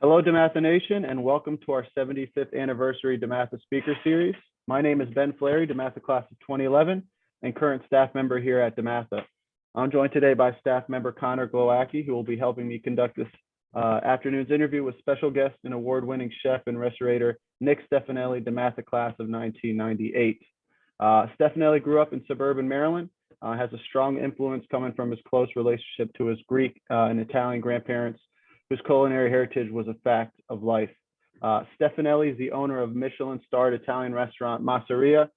Hello, DeMatha Nation, and welcome to our 75th anniversary DeMatha Speaker Series. My name is Ben Flary, DeMatha Class of 2011, and current staff member here at DeMatha. I'm joined today by staff member Connor Glowacki, who will be helping me conduct this afternoon's interview with special guest and award-winning chef and restaurator Nick Stefanelli, DeMatha Class of 1998. Stefanelli grew up in suburban Maryland, has a strong influence coming from his close relationship to his Greek and Italian grandparents, whose culinary heritage was a fact of life. Stefanelli is the owner of Michelin-starred Italian restaurant Masseria,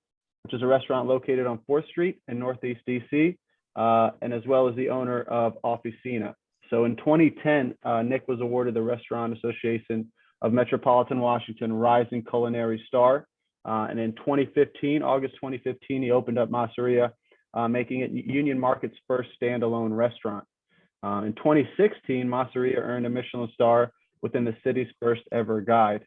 which is a restaurant located on 4th Street in Northeast DC, and as well as the owner of Officina. So in 2010, Nick was awarded the Restaurant Association of Metropolitan Washington Rising Culinary Star. And in 2015, August 2015, he opened up Masseria, making it Union Market's first standalone restaurant. In 2016, Masseria earned a Michelin star within the city's first ever guide.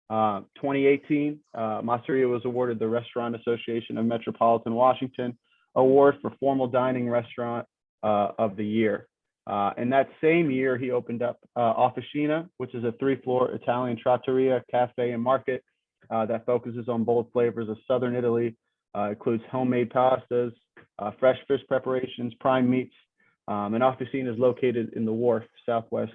2018, Masseria was awarded the Restaurant Association of Metropolitan Washington Award for Formal Dining Restaurant of the Year. In that same year, he opened up Officina, which is a 3-floor Italian trattoria, cafe, and market that focuses on bold flavors of Southern Italy, includes homemade pastas, fresh fish preparations, prime meats, and Officina is located in the Wharf, Southwest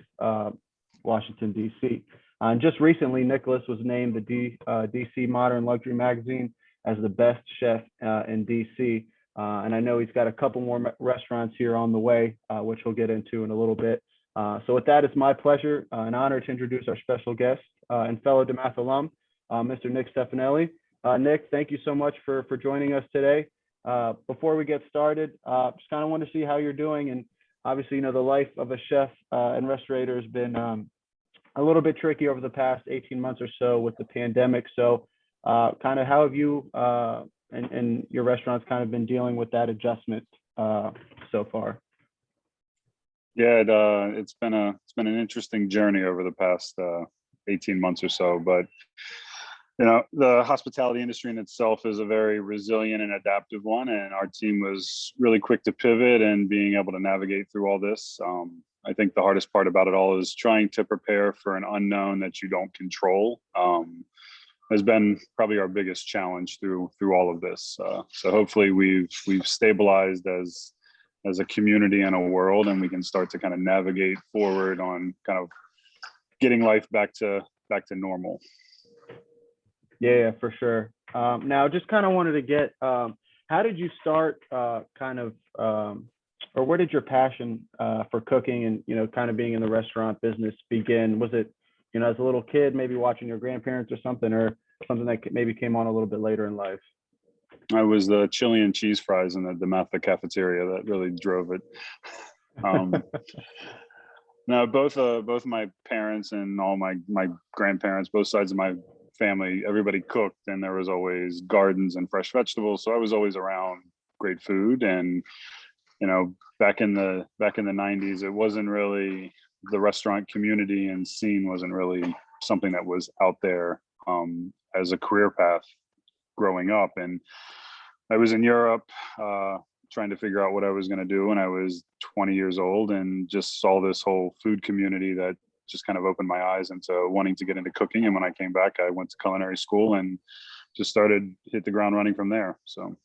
Washington, D.C. And just recently, Nicholas was named the DC Modern Luxury Magazine as the best chef in DC. And I know he's got a couple more restaurants here on the way, which we'll get into in a little bit. So with that, it's my pleasure and honor to introduce our special guest and fellow DeMatha alum, Mr. Nick Stefanelli. Nick, thank you so much for joining us today. Before we get started, just kind of want to see how you're doing. And obviously, you know, the life of a chef and restaurator has been a little bit tricky over the past 18 months or so with the pandemic. So kind of how have you and your restaurants kind of been dealing with that adjustment so far? Yeah, it's been an interesting journey over the past 18 months or so, but you know, the hospitality industry in itself is a very resilient and adaptive one, and our team was really quick to pivot and being able to navigate through all this. I think the hardest part about it all is trying to prepare for an unknown that you don't control. Has been probably our biggest challenge through all of this. So hopefully we've stabilized as a community and a world, and we can start to kind of navigate forward on kind of getting life back to normal. Yeah, for sure. Now, just kind of wanted to get, how did you start or where did your passion for cooking and, you know, kind of being in the restaurant business begin? Was it, you know, as a little kid, maybe watching your grandparents or something that maybe came on a little bit later in life? I was the chili and cheese fries in the DeMatha cafeteria that really drove it. Now, both my parents and all my grandparents, both sides of my family, everybody cooked, and there was always gardens and fresh vegetables. So I was always around great food. And you know, back in the 90s, it wasn't really, the restaurant community and scene wasn't really something that was out there as a career path growing up. And I was in Europe trying to figure out what I was going to do when I was 20 years old, and just saw this whole food community that just kind of opened my eyes into wanting to get into cooking. And when I came back, I went to culinary school and just hit the ground running from there. So.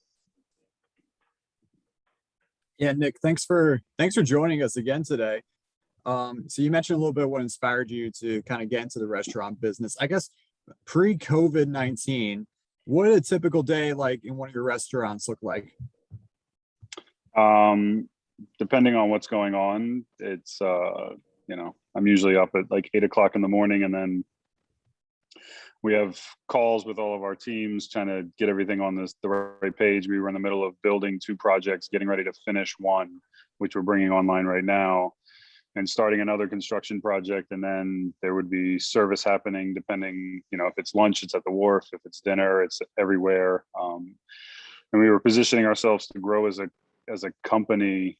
Yeah, Nick, thanks for joining us again today. So you mentioned a little bit what inspired you to kind of get into the restaurant business. I guess pre-COVID-19, what did a typical day like in one of your restaurants look like? Depending on what's going on, it's you know, I'm usually up at like 8 o'clock in the morning, and then we have calls with all of our teams trying to get everything on the right page. We were in the middle of building 2 projects, getting ready to finish one, which we're bringing online right now, and starting another construction project. And then there would be service happening depending, you know, if it's lunch, it's at the wharf, if it's dinner, it's everywhere. And we were positioning ourselves to grow as a company,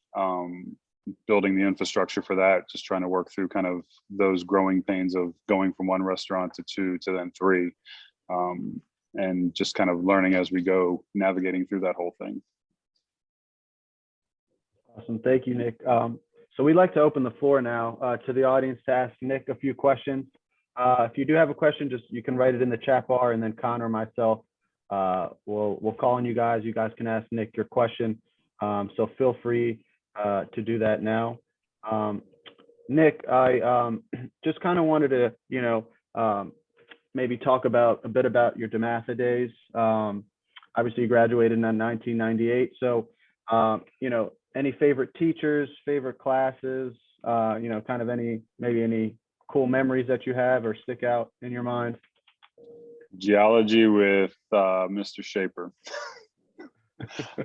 building the infrastructure for that, just trying to work through kind of those growing pains of going from 1 restaurant to 2 to then 3, and just kind of learning as we go, navigating through that whole thing. Awesome. Thank you, Nick. So we'd like to open the floor now to the audience to ask Nick a few questions. If you do have a question, just you can write it in the chat bar, and then Connor or myself we'll call on you guys. You guys can ask Nick your question. So feel free to do that now. Nick, I just kind of wanted to, maybe talk a bit about your DeMatha days. Obviously, you graduated in 1998. So, any favorite teachers, favorite classes, kind of any cool memories that you have or stick out in your mind? Geology with Mr. Shaper.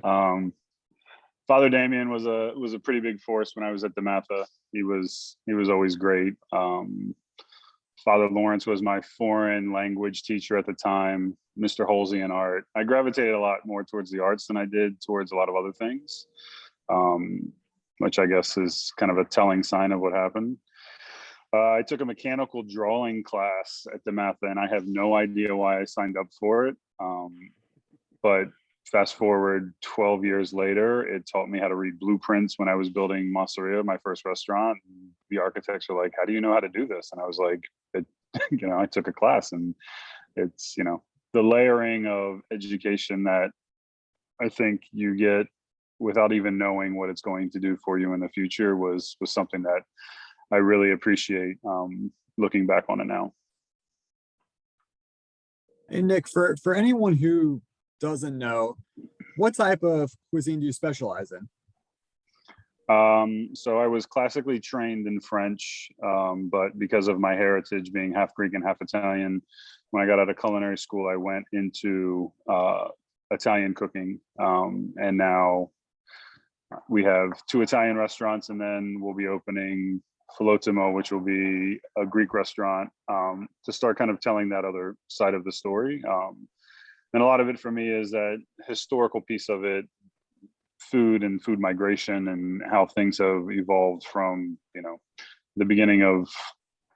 Father Damien was a pretty big force when I was at DeMatha. He was always great. Father Lawrence was my foreign language teacher at the time. Mr. Holsey in art. I gravitated a lot more towards the arts than I did towards a lot of other things, which I guess is kind of a telling sign of what happened. I took a mechanical drawing class at DeMatha, and I have no idea why I signed up for it. But fast forward 12 years later, it taught me how to read blueprints when I was building Masseria, my first restaurant. The architects were like, "How do you know how to do this?" And I was like, I took a class, and it's, the layering of education that I think you get without even knowing what it's going to do for you in the future was something that I really appreciate looking back on it now. Hey, Nick, for anyone who doesn't know, what type of cuisine do you specialize in? So I was classically trained in French, but because of my heritage being half Greek and half Italian, when I got out of culinary school, I went into Italian cooking. And now we have 2 Italian restaurants, and then we'll be opening Filotimo, which will be a Greek restaurant, to start kind of telling that other side of the story. And a lot of it for me is that historical piece of it, food and food migration, and how things have evolved from, the beginning of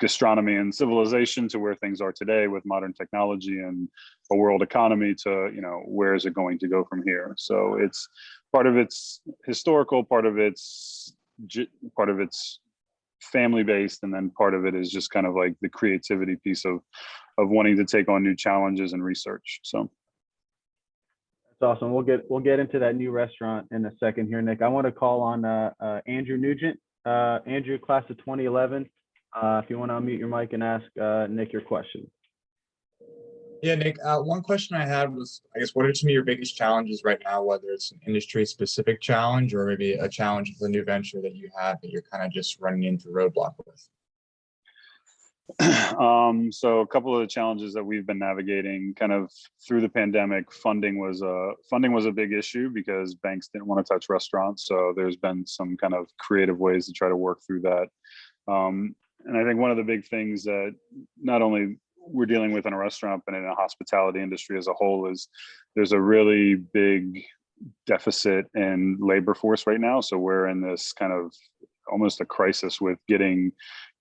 gastronomy and civilization to where things are today with modern technology and a world economy to, where is it going to go from here? So it's part of it's historical, part of it's family based, and then part of it is just kind of like the creativity piece of wanting to take on new challenges and research. So That's awesome. We'll get into that new restaurant in a second here, Nick. I want to call on Andrew Nugent. Andrew, class of 2011. If you want to unmute your mic and ask Nick your question. Yeah, Nick, one question I had was, I guess, what are some of your biggest challenges right now, whether it's an industry-specific challenge or maybe a challenge with a new venture that you have that you're kind of just running into roadblock with? So a couple of the challenges that we've been navigating kind of through the pandemic, funding was a big issue because banks didn't want to touch restaurants. So there's been some kind of creative ways to try to work through that. And I think one of the big things that not only we're dealing with in a restaurant, but in a hospitality industry as a whole, is there's a really big deficit in labor force right now. So we're in this kind of almost a crisis with getting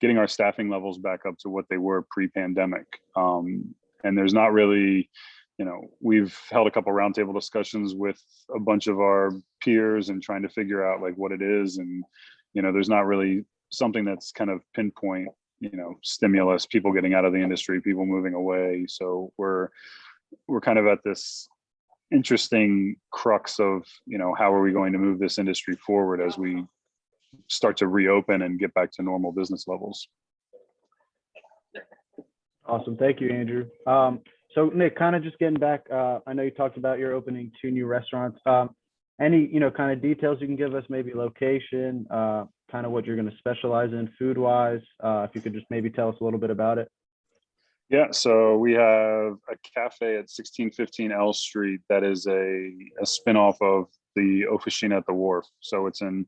our staffing levels back up to what they were pre-pandemic. And there's not really, we've held a couple roundtable discussions with a bunch of our peers and trying to figure out like what it is. And, there's not really something that's kind of pinpoint, stimulus, people getting out of the industry, people moving away. So we're kind of at this interesting crux of, how are we going to move this industry forward as we start to reopen and get back to normal business levels. Awesome. Thank you, Andrew. So Nick, kind of just getting back, I know you talked about you're opening 2 new restaurants. Any, kind of details you can give us, maybe location, kind of what you're going to specialize in food wise, if you could just maybe tell us a little bit about it. Yeah, so we have a cafe at 1615 L Street that is a spinoff of the Officina at the Wharf. So it's an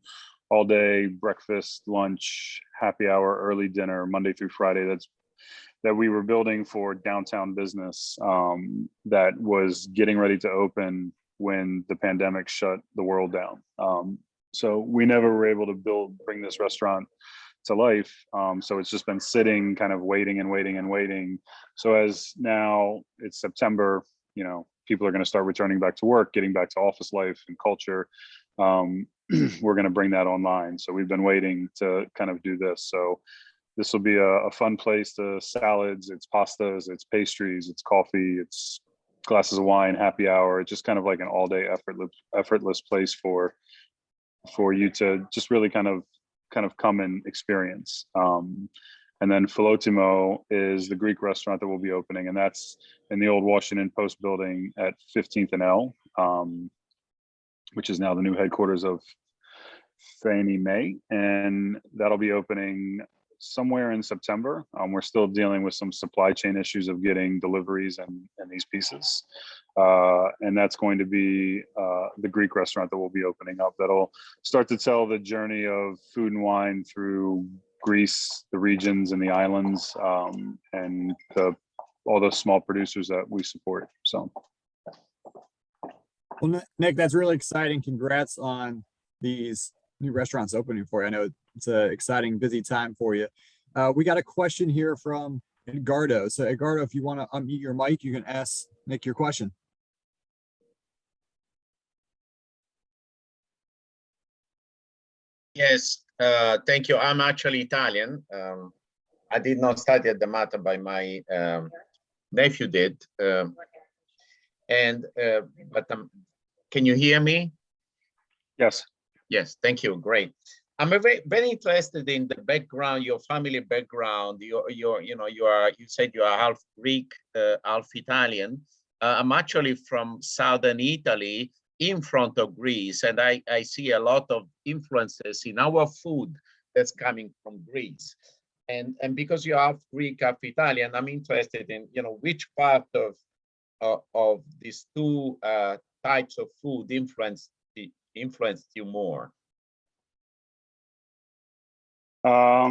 all day breakfast, lunch, happy hour, early dinner, Monday through Friday. That we were building for downtown business that was getting ready to open when the pandemic shut the world down. So we never were able to bring this restaurant to life. So it's just been sitting, kind of waiting and waiting and waiting. So as now it's September, people are going to start returning back to work, getting back to office life and culture. We're going to bring that online. So we've been waiting to kind of do this. So this will be a fun place to salads, it's pastas, it's pastries, it's coffee, it's glasses of wine, happy hour. It's just kind of like an all day effortless place for you to just really kind of come and experience. And then Filotimo is the Greek restaurant that will be opening, and that's in the old Washington Post building at 15th and L, which is now the new headquarters of Fannie Mae, and that'll be opening somewhere in September. We're still dealing with some supply chain issues of getting deliveries and these pieces. And that's going to be the Greek restaurant that will be opening up. That'll start to tell the journey of food and wine through Greece, the regions and the islands, and all those small producers that we support. So. Well, Nick, that's really exciting. Congrats on these new restaurants opening for you. I know it's an exciting, busy time for you. We got a question here from Edgardo. So Edgardo, if you want to unmute your mic, you can ask Nick your question. Yes, thank you. I'm actually Italian. I did not study at DeMatha, but my nephew did. Can you hear me? Yes. Yes, thank you. Great. I'm very, very interested in the background, your family background. You said you are half Greek, half Italian. I'm actually from southern Italy, in front of Greece, and I see a lot of influences in our food that's coming from Greece. And because you're half Greek, half Italian, I'm interested in which part of these two types of food influenced you more. I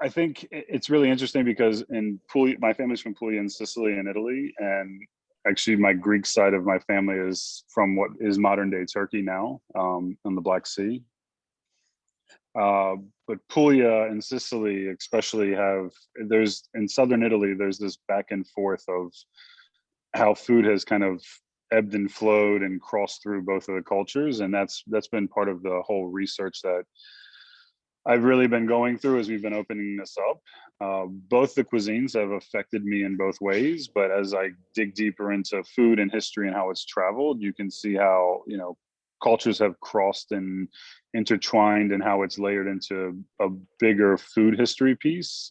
think it's really interesting because in Puglia, my family's from Puglia in Sicily and Italy, and actually my Greek side of my family is from what is modern day Turkey now, on the Black Sea. But Puglia and Sicily especially in southern Italy, there's this back and forth of how food has kind of ebbed and flowed and crossed through both of the cultures. And that's been part of the whole research that I've really been going through as we've been opening this up. Both the cuisines have affected me in both ways, but as I dig deeper into food and history and how it's traveled, you can see how, cultures have crossed and intertwined and how it's layered into a bigger food history piece,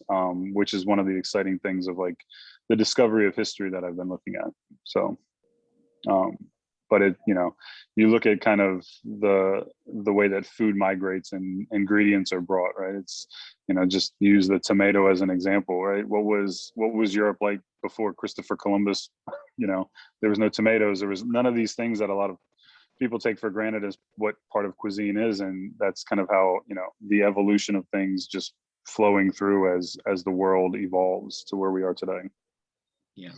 which is one of the exciting things of like the discovery of history that I've been looking at. So, but you look at kind of the way that food migrates and ingredients are brought, right? It's, just use the tomato as an example, right? What was Europe like before Christopher Columbus? There was no tomatoes. There was none of these things that a lot of people take for granted as what part of cuisine is. And that's kind of how, the evolution of things just flowing through as the world evolves to where we are today. Yeah.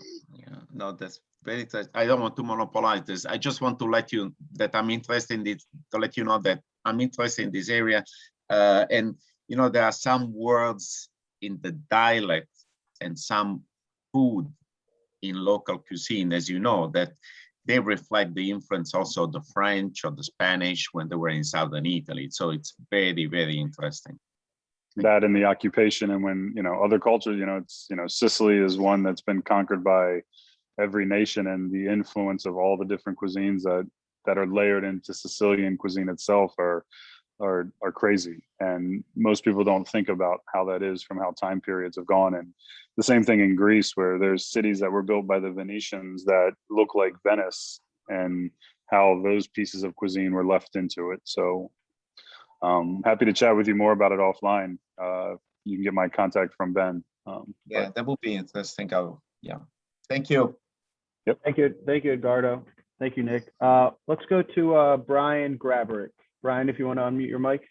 No, that's very interesting. I don't want to monopolize this. I just want to let you that I'm interested in this, to let you know that I'm interested in this area. And there are some words in the dialect and some food in local cuisine, as you know, that they reflect the influence also of the French or the Spanish when they were in southern Italy. So it's very, very interesting. That and the occupation, and when other cultures, it's Sicily is one that's been conquered by every nation, and the influence of all the different cuisines that are layered into Sicilian cuisine itself are crazy. And most people don't think about how that is from how time periods have gone. And the same thing in Greece, where there's cities that were built by the Venetians that look like Venice, and how those pieces of cuisine were left into it. So happy to chat with you more about it offline. You can get my contact from Ben. That would be interesting. Thank you. Yep. Thank you, Edgardo. Thank you, Nick. Let's go to Brian Graberick. Brian, if you want to unmute your mic.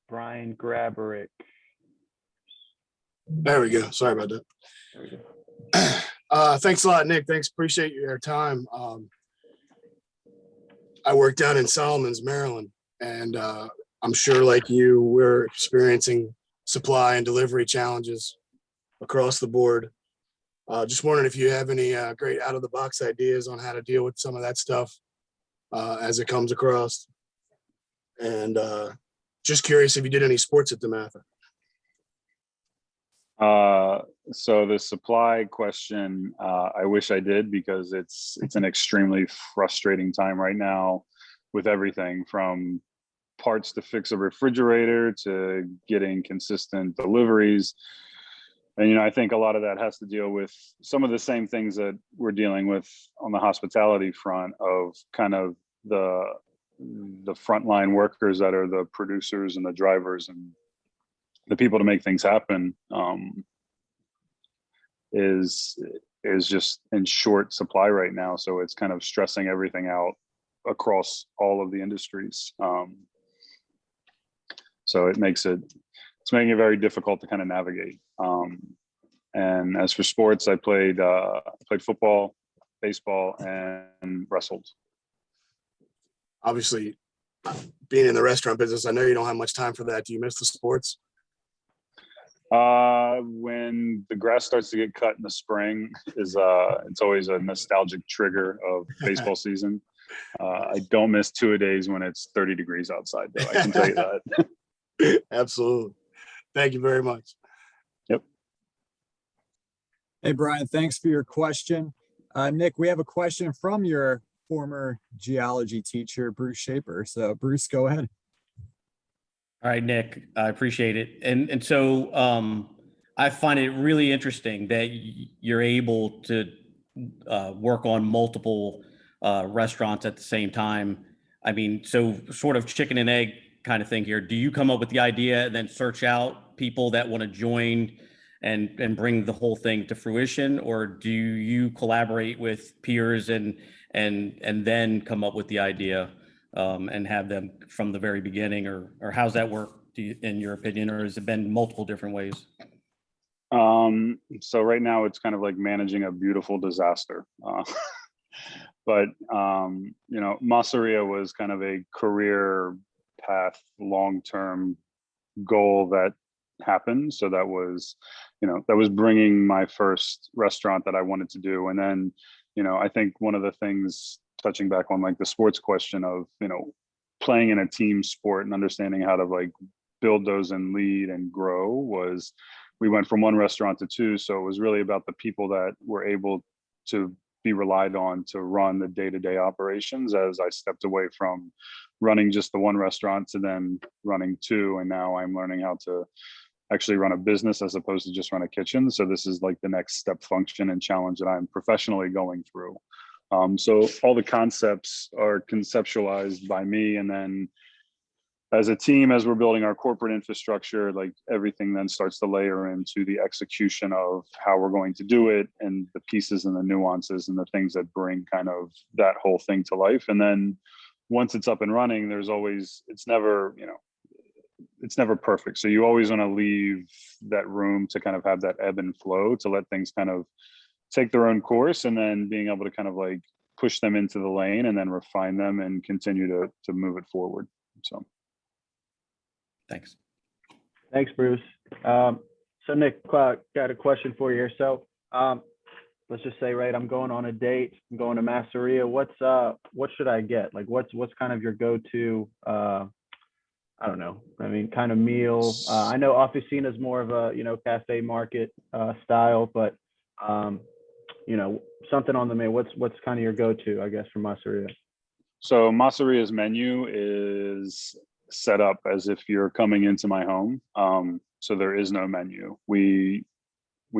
Brian Graberick. There we go. Sorry about that. There we go. Thanks a lot, Nick. Thanks. Appreciate your time. I work down in Solomons, Maryland, and I'm sure like you, we're experiencing supply and delivery challenges across the board. Just wondering if you have any great out-of-the-box ideas on how to deal with some of that stuff. as it comes across. And just curious if you did any sports at DeMatha. So the supply question, I wish I did, because it's an extremely frustrating time right now with everything from parts to fix a refrigerator to getting consistent deliveries. And, I think a lot of that has to deal with some of the same things that we're dealing with on the hospitality front, of kind of the frontline workers that are the producers and the drivers and the people to make things happen, is just in short supply right now. So it's kind of stressing everything out across all of the industries. So it's making it very difficult to kind of navigate. And as for sports, I played football, baseball, and wrestled. Obviously, being in the restaurant business, I know you don't have much time for that. Do you miss the sports? When the grass starts to get cut in the spring it's always a nostalgic trigger of baseball season. I don't miss two-a-days when it's 30 degrees outside, though. I can tell you that. Absolutely. Thank you very much. Yep. Hey, Brian, thanks for your question. Nick, we have a question from your former geology teacher, Bruce Shaper. So Bruce, go ahead. All right, Nick, I appreciate it. And so I find it really interesting that you're able to work on multiple restaurants at the same time. I mean, so sort of chicken and egg kind of thing here. Do you come up with the idea and then search out people that want to join and bring the whole thing to fruition? Or do you collaborate with peers and then come up with the idea and have them from the very beginning, or how's that work in your opinion, or has it been multiple different ways? So right now it's kind of like managing a beautiful disaster. But Masseria was kind of a career path, long-term goal that happened. So that was bringing my first restaurant that I wanted to do. And then, I think one of the things, touching back on like the sports question of, playing in a team sport and understanding how to like build those and lead and grow, was we went from one restaurant to two. So it was really about the people that were able to be relied on to run the day-to-day operations, as I stepped away from running just the one restaurant to then running two. And now I'm learning how to actually run a business as opposed to just run a kitchen. So this is like the next step function and challenge that I'm professionally going through. So all the concepts are conceptualized by me, and then as a team, as we're building our corporate infrastructure, like everything then starts to layer into the execution of how we're going to do it, and the pieces and the nuances and the things that bring kind of that whole thing to life. And then once it's up and running, it's never perfect. So you always want to leave that room to kind of have that ebb and flow, to let things kind of take their own course, and then being able to kind of like push them into the lane and then refine them and continue to move it forward. So Thanks. Thanks, Bruce. So Nick, got a question for you here. So let's just say, right, I'm going on a date, I'm going to Masseria. What should I get? Like, what's kind of your go-to, I don't know, kind of meal? I know Officina is more of a, cafe market style, but something on the menu. What's kind of your go-to, I guess, for Masseria? So Masseria's menu is set up as if you're coming into my home. So there is no menu. We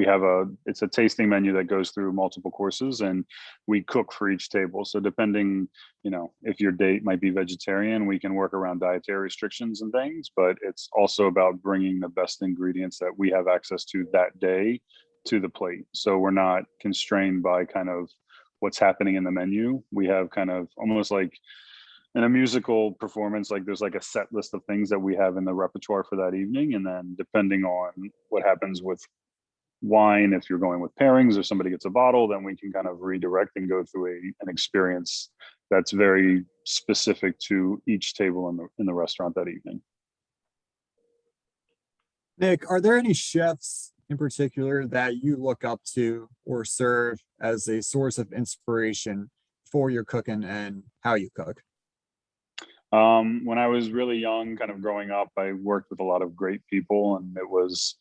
have it's a tasting menu that goes through multiple courses, and we cook for each table. So depending, if your date might be vegetarian, we can work around dietary restrictions and things, but it's also about bringing the best ingredients that we have access to that day to the plate. So we're not constrained by kind of what's happening in the menu. We have kind of almost like in a musical performance, like there's like a set list of things that we have in the repertoire for that evening. And then depending on what happens with wine, if you're going with pairings or somebody gets a bottle, then we can kind of redirect and go through an experience that's very specific to each table in the restaurant that evening. Nick, are there any chefs in particular that you look up to or serve as a source of inspiration for your cooking and how you cook? When I was really young, kind of growing up, I worked with a lot of great people, and it was,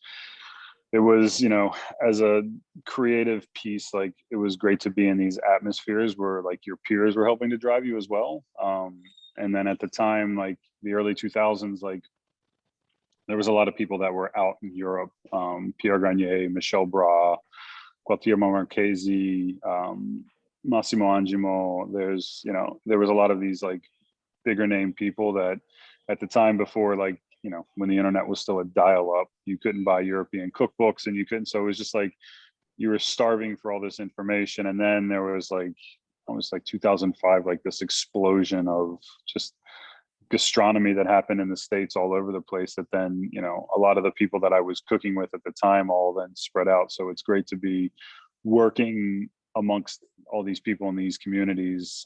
you know, as a creative piece, like it was great to be in these atmospheres where like your peers were helping to drive you as well. And then at the time, like the early 2000s, like there was a lot of people that were out in Europe, Pierre Garnier, Michel Bras, Gualtiero Marchesi, Massimo Angimo. There's, you know, there was a lot of these like bigger name people that at the time before, like, you know, when the internet was still a dial up, you couldn't buy European cookbooks and you couldn't. So it was just like, you were starving for all this information. And then there was like, almost like 2005, like this explosion of just gastronomy that happened in the States all over the place, that then, you know, a lot of the people that I was cooking with at the time all then spread out. So it's great to be working amongst all these people in these communities,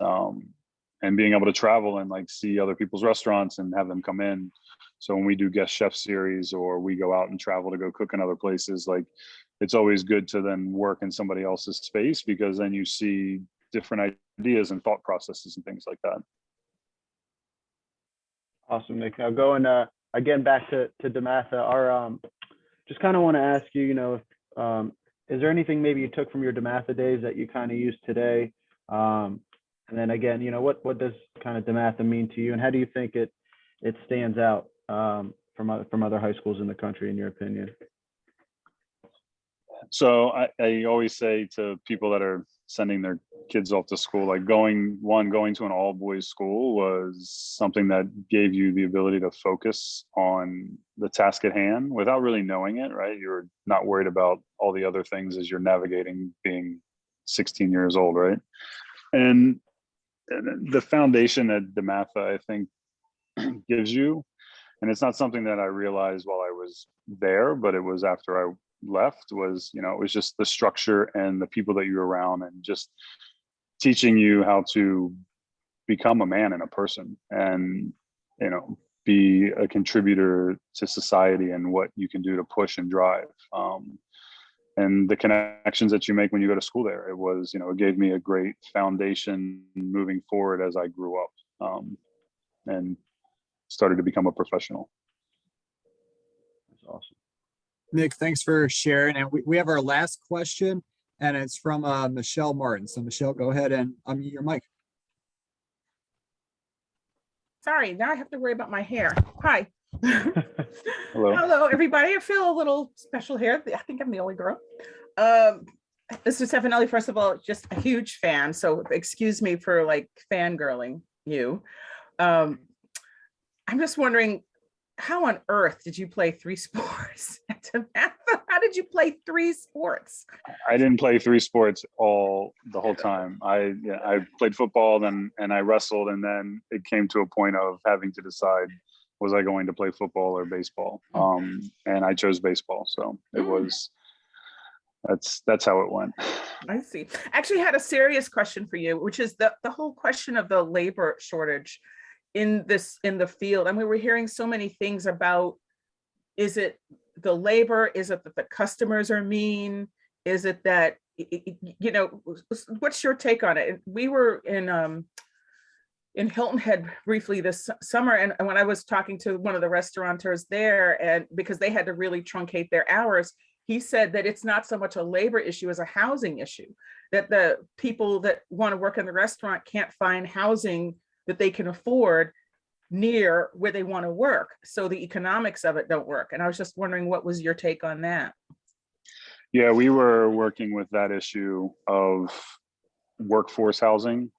and being able to travel and like see other people's restaurants and have them come in. So when we do guest chef series or we go out and travel to go cook in other places, like it's always good to then work in somebody else's space, because then you see different ideas and thought processes and things like that. Awesome, Nick. Now going again back to DeMatha, our just kind of want to ask you, you know, is there anything maybe you took from your DeMatha days that you kind of use today? And then again, you know, what does kind of DeMatha mean to you, and how do you think it stands out from other high schools in the country, in your opinion? So I always say to people that are sending their kids off to school, like going to an all boys school was something that gave you the ability to focus on the task at hand without really knowing it, right? You're not worried about all the other things as you're navigating being 16 years old, right? And the foundation that DeMatha, I think, gives you, and it's not something that I realized while I was there, but it was after I left, was, you know, it was just the structure and the people that you're around, and just teaching you how to become a man and a person, and, you know, be a contributor to society and what you can do to push and drive. And the connections that you make when you go to school there, it was, you know, it gave me a great foundation moving forward as I grew up, and started to become a professional. That's awesome. Nick, thanks for sharing. And we have our last question, and it's from Michelle Martin. So Michelle, go ahead and unmute your mic. Sorry, now I have to worry about my hair. Hi. Hello. Hello, everybody. I feel a little special here. I think I'm the only girl. Mr. Stefanelli, first of all, just a huge fan. So excuse me for like fangirling you. I'm just wondering, how on earth did you play 3 sports at DeMatha? How did you play 3 sports? I didn't play 3 sports the whole time. I played football and I wrestled, and then it came to a point of having to decide, was I going to play football or baseball? And I chose baseball. So it was, that's how it went. I see. Actually had a serious question for you, which is the whole question of the labor shortage in the field. And we were hearing so many things about, is it the labor? Is it that the customers are mean? Is it that, you know, what's your take on it? We were in Hilton Head briefly this summer, and when I was talking to one of the restaurateurs there, and because they had to really truncate their hours, he said that it's not so much a labor issue as a housing issue, that the people that want to work in the restaurant can't find housing that they can afford near where they want to work. So the economics of it don't work. And I was just wondering, what was your take on that? Yeah, we were working with that issue of workforce housing,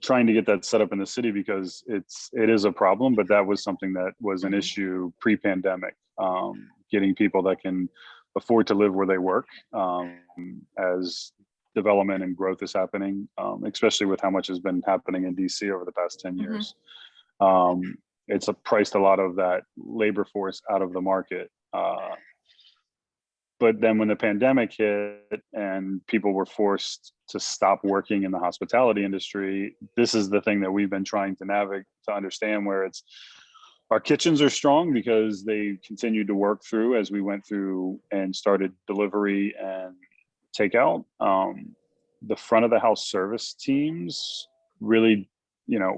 trying to get that set up in the city, because it is a problem, but that was something that was an issue pre-pandemic, getting people that can afford to live where they work, as development and growth is happening, especially with how much has been happening in DC over the past 10 years. It's priced a lot of that labor force out of the market. But then when the pandemic hit and people were forced to stop working in the hospitality industry, this is the thing that we've been trying to navigate, to understand, where it's, our kitchens are strong because they continued to work through as we went through and started delivery and takeout. the front of the house service teams really, you know,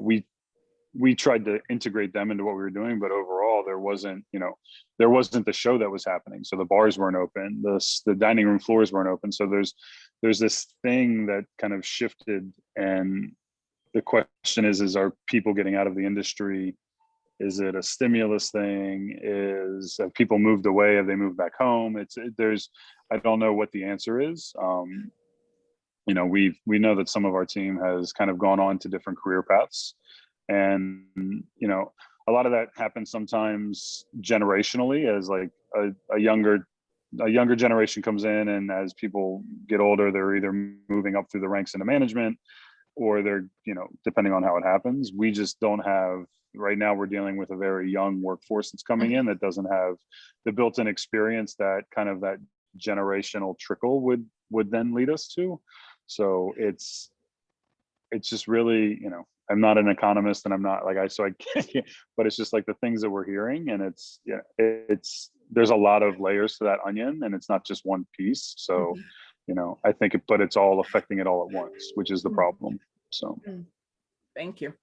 we tried to integrate them into what we were doing, but overall there wasn't the show that was happening. So the bars weren't open, the dining room floors weren't open. So there's this thing that kind of shifted, and the question is are people getting out of the industry? Is it a stimulus thing? Have people moved away? Have they moved back home? I don't know what the answer is. You know, we know that some of our team has kind of gone on to different career paths. And, you know, a lot of that happens sometimes generationally, as like a younger generation comes in, and as people get older, they're either moving up through the ranks into management, or they're, you know, depending on how it happens. We just don't have, right now we're dealing with a very young workforce that's coming in that doesn't have the built-in experience that kind of that generational trickle would then lead us to. So it's just really, you know, I'm not an economist, and I'm not like I can't, but it's just like the things that we're hearing, and there's a lot of layers to that onion, and it's not just one piece. So, you know, I think but it's all affecting it all at once, which is the problem. So. Thank you.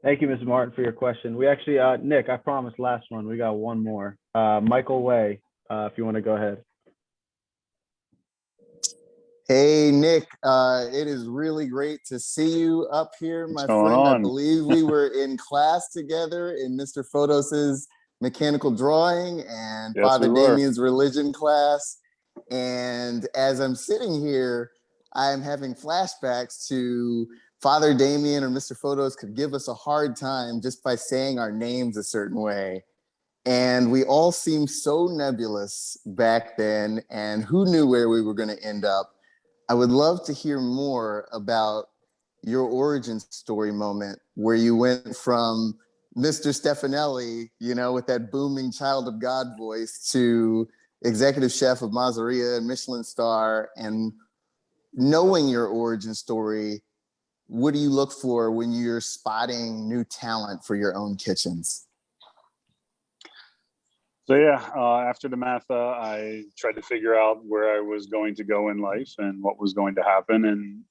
Thank you, Ms. Martin, for your question. We actually, Nick, I promised last one. We got one more. Michael Way, if you want to go ahead. Hey, Nick, it is really great to see you up here, my What's going friend. I on? believe we were in class together in Mr. Photos's mechanical drawing and Yes, Father we were. Damien's religion class. And as I'm sitting here, I'm having flashbacks to Father Damien or Mr. Photos could give us a hard time just by saying our names a certain way. And we all seemed so nebulous back then, and who knew where we were going to end up. I would love to hear more about your origin story moment where you went from Mr. Stefanelli, you know, with that booming child of God voice, to executive chef of Masseria and Michelin star. And knowing your origin story, what do you look for when you're spotting new talent for your own kitchens? So yeah, after DeMatha, I tried to figure out where I was going to go in life and what was going to happen. And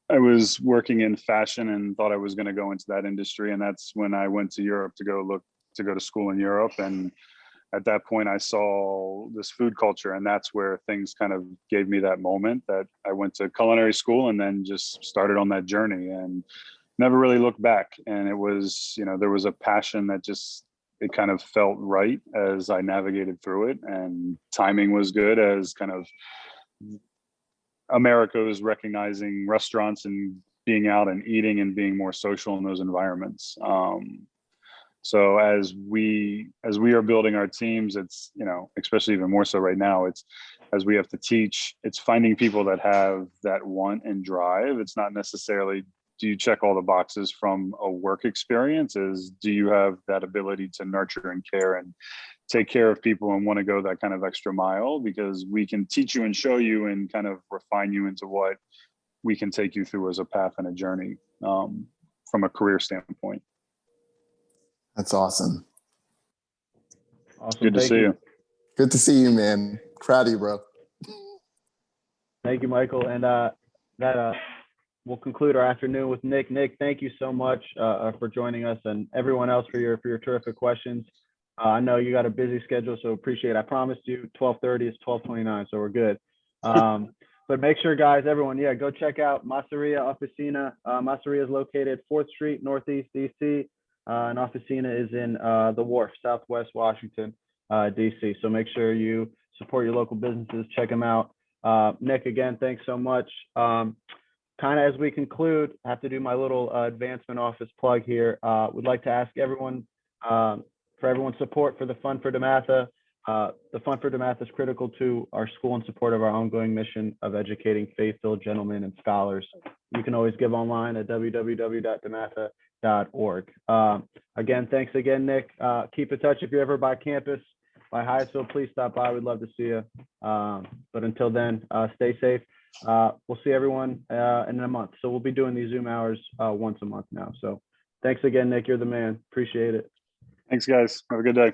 I was working in fashion and thought I was going to go into that industry. And that's when I went to Europe to go to school in Europe. And at that point, I saw this food culture, and that's where things kind of gave me that moment that I went to culinary school and then just started on that journey and never really looked back. And it was, you know, there was a passion that just, it kind of felt right as I navigated through it, and timing was good as kind of America was recognizing restaurants and being out and eating and being more social in those environments. So as we are building our teams, it's, you know, especially even more so right now, it's as we have to teach, it's finding people that have that want and drive. It's not necessarily, do you check all the boxes from a work experience? Is, do you have that ability to nurture and care and take care of people and want to go that kind of extra mile? Because we can teach you and show you and kind of refine you into what we can take you through as a path and a journey from a career standpoint. That's awesome. Awesome. Good to Thank see you. Good to see you, man. Proud of you, bro. Thank you, Michael. And that we'll conclude our afternoon with Nick. Nick, thank you so much for joining us, and everyone else for your terrific questions. I know you got a busy schedule, so appreciate it. I promised you 12:30 is 12:29, so we're good. But make sure, guys, everyone, yeah, go check out Masseria Officina. Masseria is located 4th Street, Northeast DC, and Officina is in the Wharf, Southwest Washington, DC. So make sure you support your local businesses, check them out. Nick, again, thanks so much. Kind of as we conclude, I have to do my little advancement office plug here. Would like to ask everyone for everyone's support for the Fund for DeMatha. The Fund for DeMatha is critical to our school in support of our ongoing mission of educating faith-filled gentlemen and scholars. You can always give online at www.dematha.org. Again, thanks again, Nick. Keep in touch if you're ever by campus, by Hyattsville, please stop by. We'd love to see you. But until then, stay safe. We'll see everyone in a month. So we'll be doing these Zoom hours once a month now. So thanks again, Nick. You're the man. Appreciate it. Thanks, guys. Have a good day.